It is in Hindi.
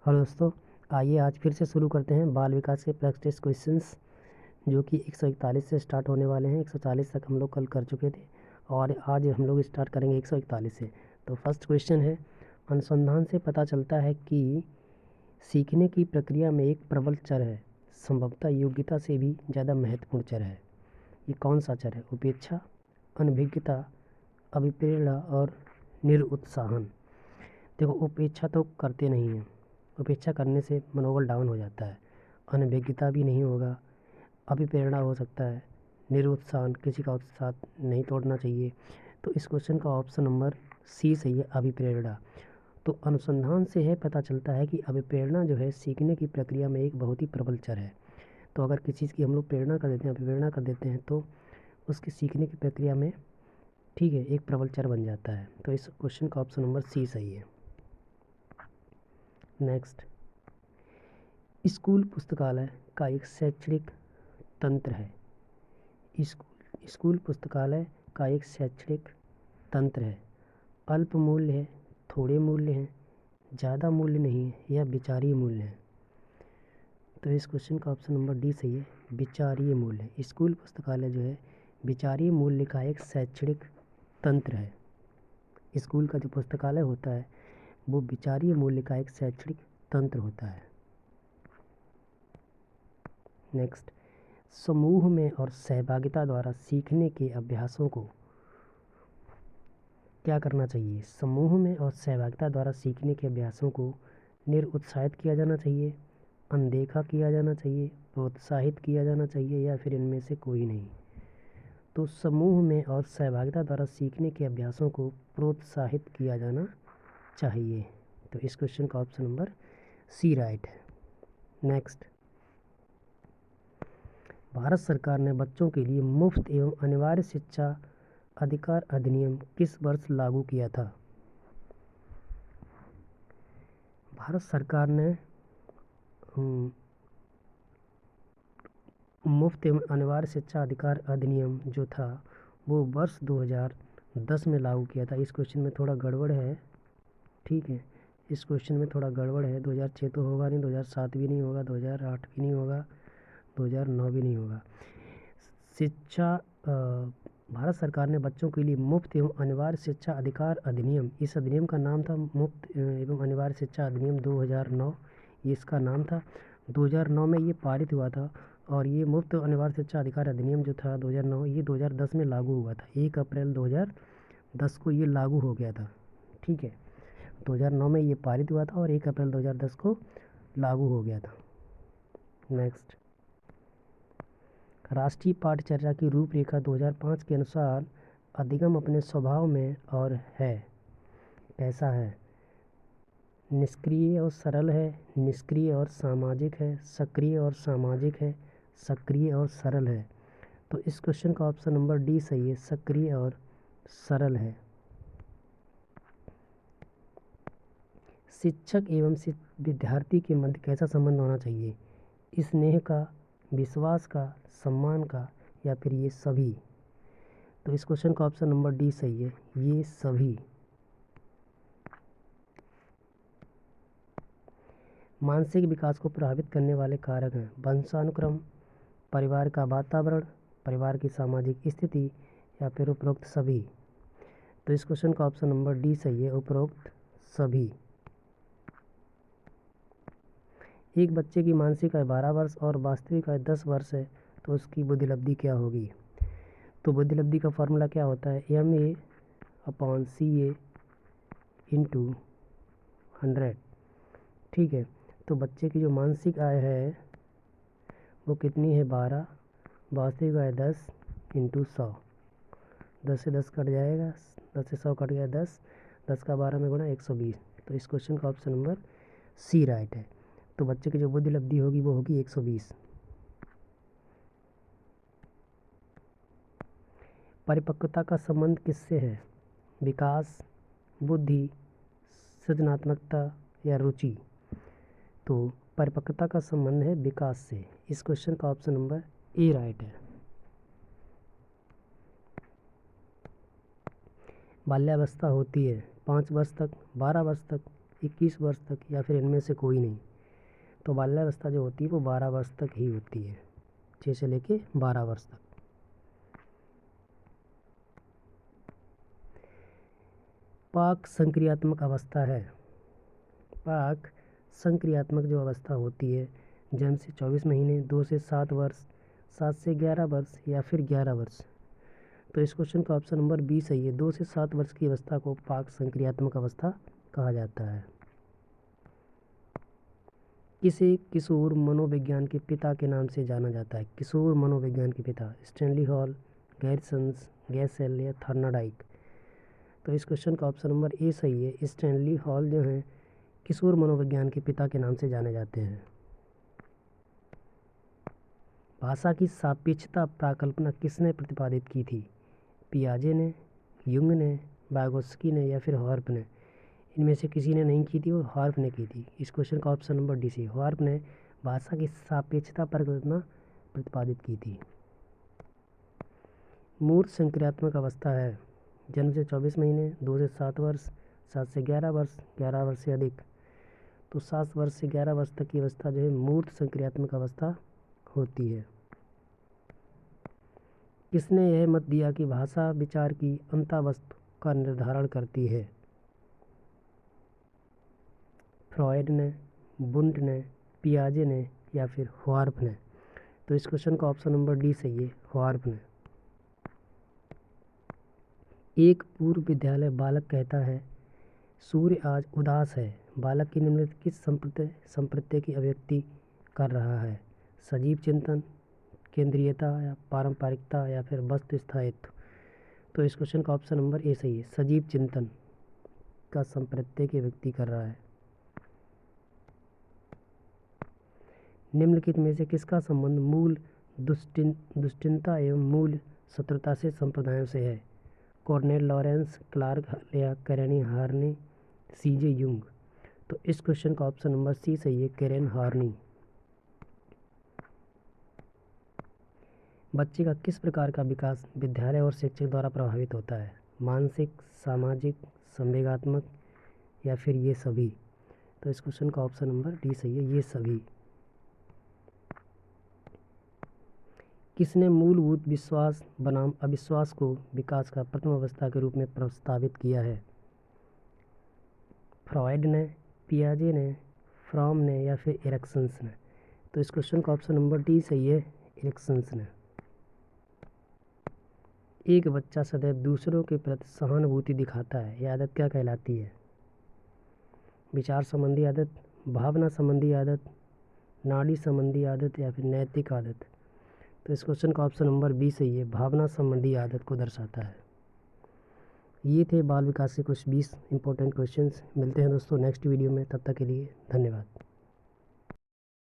हेलो दोस्तों, आइए आज फिर से शुरू करते हैं बाल विकास के प्रैक्टिस टेस्ट क्वेश्चंस जो कि 141 से स्टार्ट होने वाले हैं। 140 तक हम लोग कल कर चुके थे और आज हम लोग स्टार्ट करेंगे 141 से। तो फर्स्ट क्वेश्चन है, अनुसंधान से पता चलता है कि सीखने की प्रक्रिया में एक प्रबल चर है, संभवतः योग्यता से भी ज़्यादा महत्वपूर्ण चर है। ये कौन सा चर है? उपेक्षा, अनभिज्ञता, अभिप्रेरणा और निरुत्साहन। देखो, उपेक्षा तो करते नहीं हैं, उपेक्षा करने से मनोबल डाउन हो जाता है। अनभिज्ञता भी नहीं होगा, अभिप्रेरणा हो सकता है, निरुत्साहन, किसी का उत्साह नहीं तोड़ना चाहिए। तो इस क्वेश्चन का ऑप्शन नंबर सी सही है, अभिप्रेरणा। तो अनुसंधान से है पता चलता है कि अभिप्रेरणा जो है सीखने की प्रक्रिया में एक बहुत ही प्रबल चर है। तो अगर किसी चीज़ की हम लोग प्रेरणा कर देते हैं, अभिप्रेरणा कर देते हैं, तो उसकी सीखने की प्रक्रिया में ठीक है एक प्रबल चर बन जाता है। तो इस क्वेश्चन का ऑप्शन नंबर सी सही है। नेक्स्ट, स्कूल पुस्तकालय का एक शैक्षणिक तंत्र है। स्कूल पुस्तकालय का एक शैक्षणिक तंत्र है। अल्प मूल्य है, थोड़े मूल्य हैं, ज़्यादा मूल्य नहीं है या विचारीय मूल्य है। तो इस क्वेश्चन का ऑप्शन नंबर डी सही है, विचारीय मूल्य। स्कूल पुस्तकालय जो है विचारीय मूल्य का एक शैक्षणिक तंत्र है। स्कूल का जो पुस्तकालय होता है वो विचारीय मूल्य का एक शैक्षणिक तंत्र होता है। नेक्स्ट, समूह में और सहभागिता द्वारा सीखने के अभ्यासों को क्या करना चाहिए? समूह में और सहभागिता द्वारा सीखने के अभ्यासों को निरुत्साहित किया जाना चाहिए, अनदेखा किया जाना चाहिए, प्रोत्साहित किया जाना चाहिए या फिर इनमें से कोई नहीं। तो समूह में और सहभागिता द्वारा सीखने के अभ्यासों को प्रोत्साहित किया जाना चाहिए। तो इस क्वेश्चन का ऑप्शन नंबर सी राइट है। नेक्स्ट, भारत सरकार ने बच्चों के लिए मुफ्त एवं अनिवार्य शिक्षा अधिकार अधिनियम किस वर्ष लागू किया था? भारत सरकार ने मुफ्त एवं अनिवार्य शिक्षा अधिकार अधिनियम जो था वो वर्ष 2010 में लागू किया था। इस क्वेश्चन में थोड़ा गड़बड़ है, ठीक है, इस क्वेश्चन में थोड़ा गड़बड़ है। 2006 तो होगा नहीं, 2007 भी नहीं होगा, 2008 भी नहीं होगा, 2009 भी नहीं होगा। शिक्षा भारत सरकार ने बच्चों के लिए मुफ्त एवं अनिवार्य शिक्षा अधिकार अधिनियम, इस अधिनियम का नाम था मुफ्त एवं अनिवार्य शिक्षा अधिनियम 2009, ये इसका नाम था। 2009 में ये पारित हुआ था और ये मुफ्त अनिवार्य शिक्षा अधिकार अधिनियम जो था 2009, ये 2010 में लागू हुआ था। 1 अप्रैल 2010 को ये लागू हो गया था, ठीक है। 2009 में ये पारित हुआ था और 1 अप्रैल 2010 को लागू हो गया था। नेक्स्ट, राष्ट्रीय पाठचर्या की रूपरेखा 2005 के अनुसार अधिगम अपने स्वभाव में और है कैसा है? निष्क्रिय और सरल है, निष्क्रिय और सामाजिक है, सक्रिय और सामाजिक है, सक्रिय और सरल है। तो इस क्वेश्चन का ऑप्शन नंबर डी सही है, सक्रिय और सरल है। शिक्षक एवं विद्यार्थी के मध्य कैसा संबंध होना चाहिए? स्नेह का, विश्वास का, सम्मान का या फिर ये सभी? तो इस क्वेश्चन का ऑप्शन नंबर डी सही है, ये सभी। मानसिक विकास को प्रभावित करने वाले कारक हैं वंशानुक्रम, परिवार का वातावरण, परिवार की सामाजिक स्थिति या फिर उपरोक्त सभी। तो इस क्वेश्चन का ऑप्शन नंबर डी सही है, उपरोक्त सभी। एक बच्चे की मानसिक आयु 12 वर्ष और वास्तविक आयु 10 वर्ष है, तो उसकी बुद्धिलब्धि क्या होगी? तो बुद्धिलब्धि का फॉर्मूला क्या होता है? MA/CA इंटू 100, ठीक है। तो बच्चे की जो मानसिक आय है वो कितनी है? 12, वास्तविक आय 10 इंटू 100, 10 से 10 कट जाएगा, 10 से 100 कट गया 10, 10 का 12 में गुणा 120। तो इस क्वेश्चन का ऑप्शन नंबर सी राइट है। तो बच्चे की जो बुद्धिलब्धि होगी वो होगी 120। परिपक्वता का संबंध किससे है? विकास, बुद्धि, सृजनात्मकता या रुचि? तो परिपक्वता का संबंध है विकास से। इस क्वेश्चन का ऑप्शन नंबर ए राइट है। बाल्यावस्था होती है 5 वर्ष तक, 12 वर्ष तक, 21 वर्ष तक या फिर इनमें से कोई नहीं। तो बाल्यावस्था जो होती है वो 12 वर्ष तक ही होती है, 6 से लेके 12 वर्ष तक। पाक संक्रियात्मक अवस्था है। पाक संक्रियात्मक जो अवस्था होती है, जन्म से 24 महीने, 2 से 7 वर्ष, 7 से 11 वर्ष या फिर 11 वर्ष। तो इस क्वेश्चन का ऑप्शन नंबर बी सही है। 2 से 7 वर्ष की अवस्था को पाक संक्रियात्मक अवस्था कहा जाता है। किसे किशोर मनोविज्ञान के पिता के नाम से जाना जाता है? किशोर मनोविज्ञान के पिता स्टैनली हॉल, गैरिसन्स, गैसेल या थर्नाडाइक। तो इस क्वेश्चन का ऑप्शन नंबर ए सही है। स्टैनली हॉल जो हैं किशोर मनोविज्ञान के पिता के नाम से जाने जाते हैं। भाषा की सापेक्षता प्राकल्पना किसने प्रतिपादित की थी? पियाजे ने, युंग ने, वागोत्स्की ने या फिर हॉर्प ने। इनमें से किसी ने नहीं की थी, वो हॉर्प ने की थी। इस क्वेश्चन का ऑप्शन नंबर डी सी, हॉर्प ने भाषा की सापेक्षता परिकल्पना प्रतिपादित की थी। मूर्त संक्रियात्मक अवस्था है। जन्म से 24 महीने, 2 से 7 वर्ष, 7 से 11 वर्ष, 11 वर्ष से अधिक। तो 7 वर्ष से 11 वर्ष तक की अवस्था जो है मूर्त संक्रियात्मक अवस्था होती है। किसने यह मत दिया कि भाषा विचार की अंतःवस्तु का निर्धारण करती है? फ्रॉयड ने, वुंट ने, पियाजे ने या फिर हॉर्प ने। तो इस क्वेश्चन का ऑप्शन नंबर डी सही है, हॉर्प ने। एक पूर्व विद्यालय बालक कहता है, सूर्य आज उदास है। बालक की निम्नलिखित किस संप्रत्यय की अभिव्यक्ति कर रहा है? सजीव चिंतन, केंद्रीयता या पारंपरिकता या फिर वस्तु स्थायित्व। तो इस क्वेश्चन का ऑप्शन नंबर ए सही है, सजीव चिंतन का संप्रत्यय की अभिव्यक्ति कर रहा है। निम्नलिखित में से किसका संबंध मूल दुश्चिंता एवं मूल शत्रुता से संप्रदायों से है? कॉर्नेल लॉरेंस, क्लार्क या कैरेन हार्नी, सीजे युंग। तो इस क्वेश्चन का ऑप्शन नंबर सी सही है, कैरेन हार्नी। बच्चे का किस प्रकार का विकास विद्यालय और शिक्षक द्वारा प्रभावित होता है? मानसिक, सामाजिक, संवेगात्मक या फिर ये सभी। तो इस क्वेश्चन का ऑप्शन नंबर डी सही है, ये सभी। किसने मूलभूत विश्वास बनाम अविश्वास को विकास का प्रथम अवस्था के रूप में प्रस्तावित किया है? फ्रॉयड ने, पियाजे ने, फ्रॉम ने या फिर एरिक्सन्स ने। तो इस क्वेश्चन का ऑप्शन नंबर डी सही है, एरिक्सन्स ने। एक बच्चा सदैव दूसरों के प्रति सहानुभूति दिखाता है, यह आदत क्या कहलाती है? विचार संबंधी आदत, भावना संबंधी आदत, नाड़ी संबंधी आदत या फिर नैतिक आदत। तो इस क्वेश्चन का ऑप्शन नंबर बी सही है, भावना संबंधी आदत को दर्शाता है। ये थे बाल विकास के कुछ 20 इंपॉर्टेंट क्वेश्चंस। मिलते हैं दोस्तों नेक्स्ट वीडियो में, तब तक के लिए धन्यवाद।